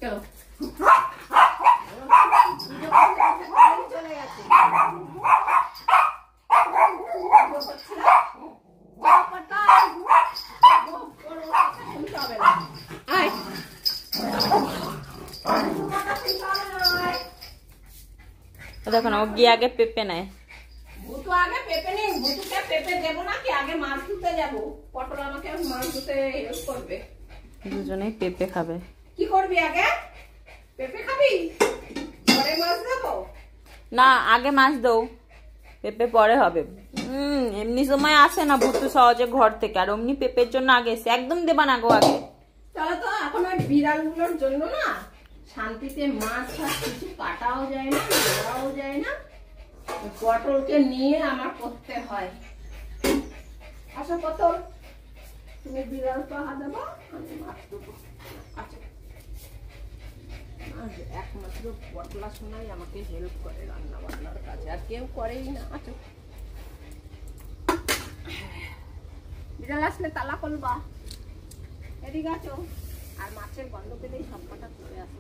চলো চলে গেছে দেখো না ও গিয়ে আগে পেঁপে নেয়। ভুতু আগে পেঁপে নেই, ভুতুকে পেঁপে দেবো নাকি আগে মাছ ধুতে যাবো? পটল আমাকে মাছ ধুতে হেল্প করবে। দুজনেই পেঁপে খাবে। কি করবি আগে? পেঁপে খাবি? পরে মাছ দেবো? না আগে মাছ দাও, পেঁপে পরে হবে। এমনি সময় আসে না ভুতু সহজে ঘর থেকে, আর অমনি পেঁপের জন্য আগে এসে একদম দেবা না গো আগে। চলো তো, এখন ওই বিড়ালগুলোর জন্য না শান্তিতে মাছ ফাছ কিছু কাটাও যায় না, ধরাও যায় না। পটলকে নিয়ে আমার করতে হয়। আচ্ছা পটল, তুমি বিড়াল পাহা দেবো, আমি মাছ দেবো। আচ্ছা, একমাত্র পটলা শোনাই আমাকে হেল্প করে রান্না বান্নার কাজে, আর কেউ করেই না। আচ্ছা, বিড়াল আসলে তালা খুলবা, এদিকে আছো। আর মাছের গন্ধ পেলেই সব কটা চলে আসে।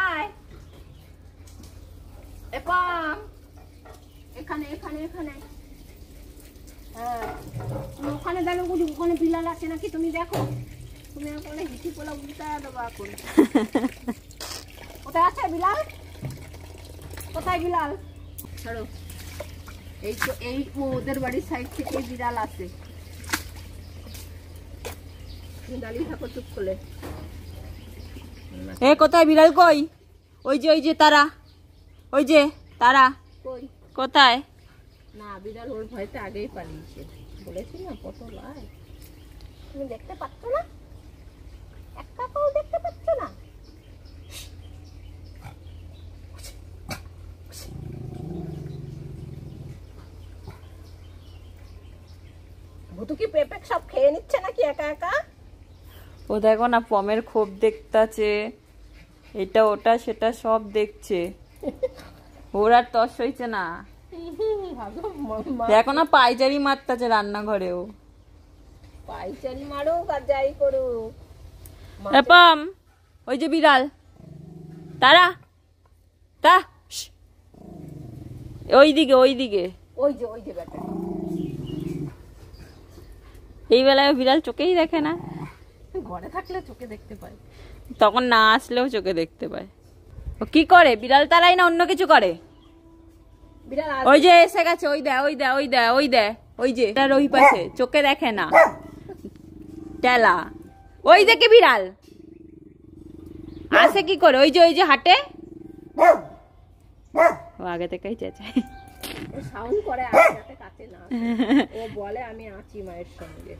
আয় এখানে এখানে এখানে। হ্যাঁ, তুমি ওখানে দেখো, ওখানে বিড়াল আছে নাকি তুমি দেখো। তুমি ওখানে হিসি পোলা উল্টা দেবো এখন। কোথায় আছে বিলাল? কোথায় বিলাল? ছাড়ো, এই তো এই ওদের বাড়ির সাইড থেকে বিড়াল আছে। দাঁড়িয়ে থাকো চুপ করে। এ কোথায় বিড়াল? কই? ওই যে তারা, ওই যে তারা কই? কোথায়? না, বিড়াল ওর ভয়তে আগেই পালিয়েছে। বলেছি না পটল আয়। তুমি দেখতে পাচ্ছ না? এক কাকাও দেখতে পাচ্ছ না? ভুতু কি পেঁপে সব খেয়ে নিচ্ছে নাকি একা একা? ও দেখো না পমের খোপ দেখতাছে, এটা ওটা সেটা সব দেখছে। ওর আর তস হইছে না। দেখো না পাইচারি মারতাছে রান্নাঘরেও। পাইচারি মারুক আর যাই করুক। পম, ওই যে বিড়াল তারা, তা ওইদিকে ওইদিকে ওই যে ব্যাটা। এই বেলায় বিড়াল চোখেই দেখে না। ঘরে থাকলে চোখে দেখতে পায়, তখন না আসলেও চোখে দেখতে পায়। ও কি করে? বিড়াল তারাই না অন্য কিছু করে? বিড়াল ওই যে এসে গেছে, ওই দে ওই দে ওই দে ওই দে, ওই যে ওই পাশে চোখে দেখে না টেলা। ওই দেখে বিড়াল আসে কি করে? ওই যে হাটে ও আগে থেকেই চেঁচায়, সাউন্ড করে যাতে কাছে না। ও বলে আমি আছি মায়ের সঙ্গে।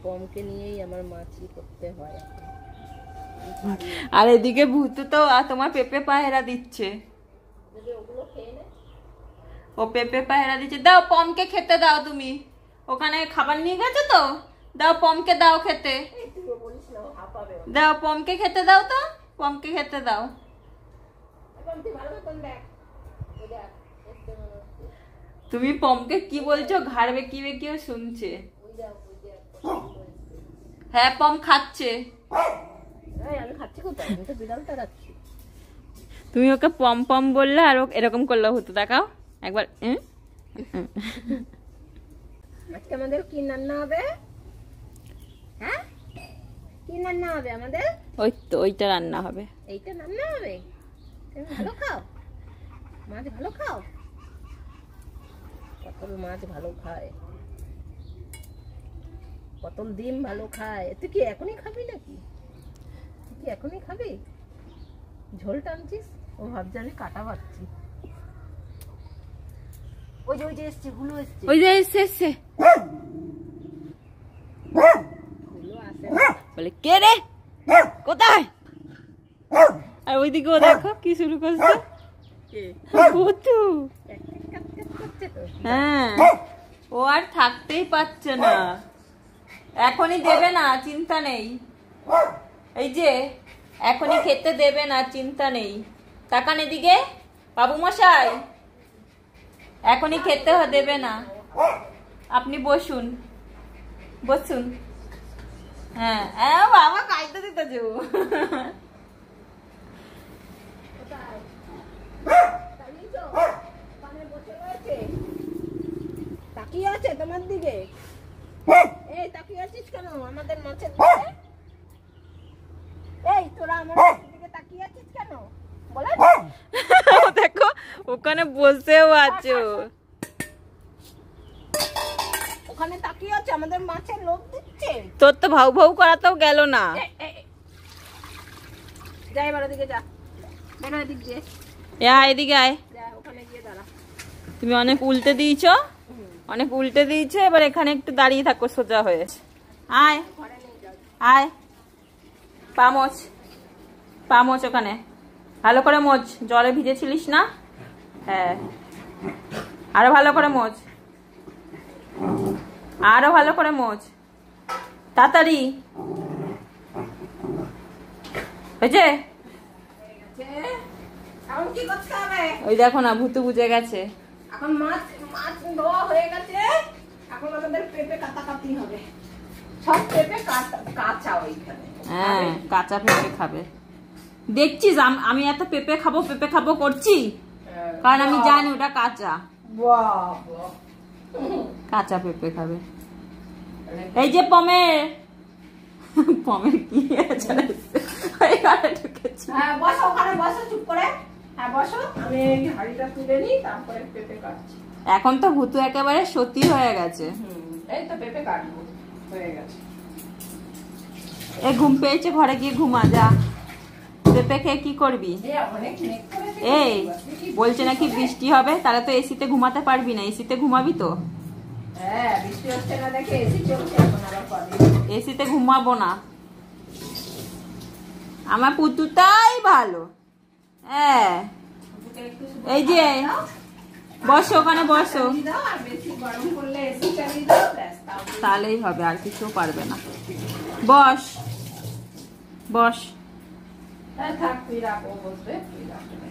কমকে নিয়েই আমার মাছি করতে হয়। আর এদিকে ভূতু তো তোমার পেঁপে পায়রা দিচ্ছে। ও পেঁপে পায়রা দিচ্ছে। দাও পমকে খেতে দাও, তুমি ওখানে খাবার নিয়ে গেছো তো, দাও পমকে দাও খেতে, দাও পমকে খেতে দাও, তো পমকে খেতে দাও। তুমি পমকে কি বলছো? ঘাড় বেঁকিয়ে বেঁকিয়ে শুনছে। হ্যাঁ পম খাচ্ছে। তুমি ওকে পম পম বললে আর এরকম করলে হতো। দেখাও একবার। আজকে আমাদের কি রান্না হবে? হ্যাঁ, কি রান্না হবে আমাদের? ওই তো ওইটা রান্না হবে। এইটা রান্না হবে? তুমি ভালো খাও, মাছ ভালো খাও। পটল মাছ ভালো খায়, পটল ডিম ভালো খায়। তুই কি এখনই খাবি নাকি? তুই কি এখনই খাবি? ঝোল টানছিস? ও ভাবছে আমি কাটা পাচ্ছি। ওই যে এসছে, হুলু এসছে। ওই যে এসছে হুলু আসে বলে কে রে, কোথায়? আর ওইদিকেও দেখো কি শুরু করছে। হ্যাঁ, ও আর থাকতেই পারছে না। এখনই দেবে না, চিন্তা নেই। এই যে এখনই খেতে দেবে না, চিন্তা নেই। তাকান এদিকে বাবু মশাই, এখনই খেতে দেবে না। আপনি বসুন বসুন। হ্যাঁ বাবা খাইতে দিতে যে তাকিয়ে আছে তোমার দিকে। এই তাকিয়ে আছিস কেন আমাদের মাছের দিকে? এই তোরা আমার দিকে তাকিয়ে আছিস কেন বলে? দেখো ওখানে বসেও আছো, ওখানে তাকিয়ে আছে আমাদের মাছের লোভ দিচ্ছে। তোর তো ভাউ ভাউ করাতেও গেল না। যা এবার ওদিকে যা, বেরো এদিক দিয়ে এদিকে আয়। যা, ওখানে গিয়ে দাঁড়া। তুমি অনেক উল্টে দিয়েছো, অনেক উল্টে দিয়েছো, এবার এখানে একটু দাঁড়িয়ে থাকো সোজা হয়ে। আয় আয়, পা মোচ, পা মোচ ওখানে ভালো করে মোচ, জলে ভিজেছিলিস না? হ্যাঁ আরো ভালো করে মোচ, আরো ভালো করে মোচ, তাড়াতাড়ি হয়েছে। এখন কি করতে হবে? ওই দেখো না ভূতু বুঝে গেছে। এখন মাছ মাছ ধোয়া হয়ে গেছে, এখন আমাদের পেঁপে কাটাকাটি হবে। সব পেঁপে কাঁচা ওইখানে। হ্যাঁ কাঁচা পেঁপে খাবে। দেখছিস আমি এত পেঁপে খাবো করছি, কারণ আমি জানি ওটা কাঁচা। কাঁচা পেঁপে খাবে। এই যে পমের কি আছে ঢুকেছি। হ্যাঁ বসো, ওখানে বসো চুপ করে। হ্যাঁ বসো, আমি এই হাঁড়িটা তুলে নিই, তারপরে পেঁপে কাটছি। এখন তো ভূতু একেবারে সত্যি হয়ে গেছে। এই তো পেঁপে কাটবো, হয়ে গেছে। এই ঘুম পেয়েছে, ঘরে গিয়ে ঘুমা যা। পেঁপে খেয়ে কি করবি? এই বলছে নাকি বৃষ্টি হবে, তাহলে তো এসিতে ঘুমাতে পারবি না। এসিতে ঘুমাবি তো? হ্যাঁ বৃষ্টি হচ্ছে না দেখে এসি চলছে এখন আবার কদিন। এসিতে ঘুমাবো না, আমার পুতুটাই ভালো। হ্যাঁ এই যে বসো, ওখানে বসো, আর বেশি গরম করলে এসি চালিয়ে দাও, ব্যাস তাহলেই হবে, আর কিছু পারবে না। বস বস। থাক, তুই রাখো, বসবে তুই রাখবে।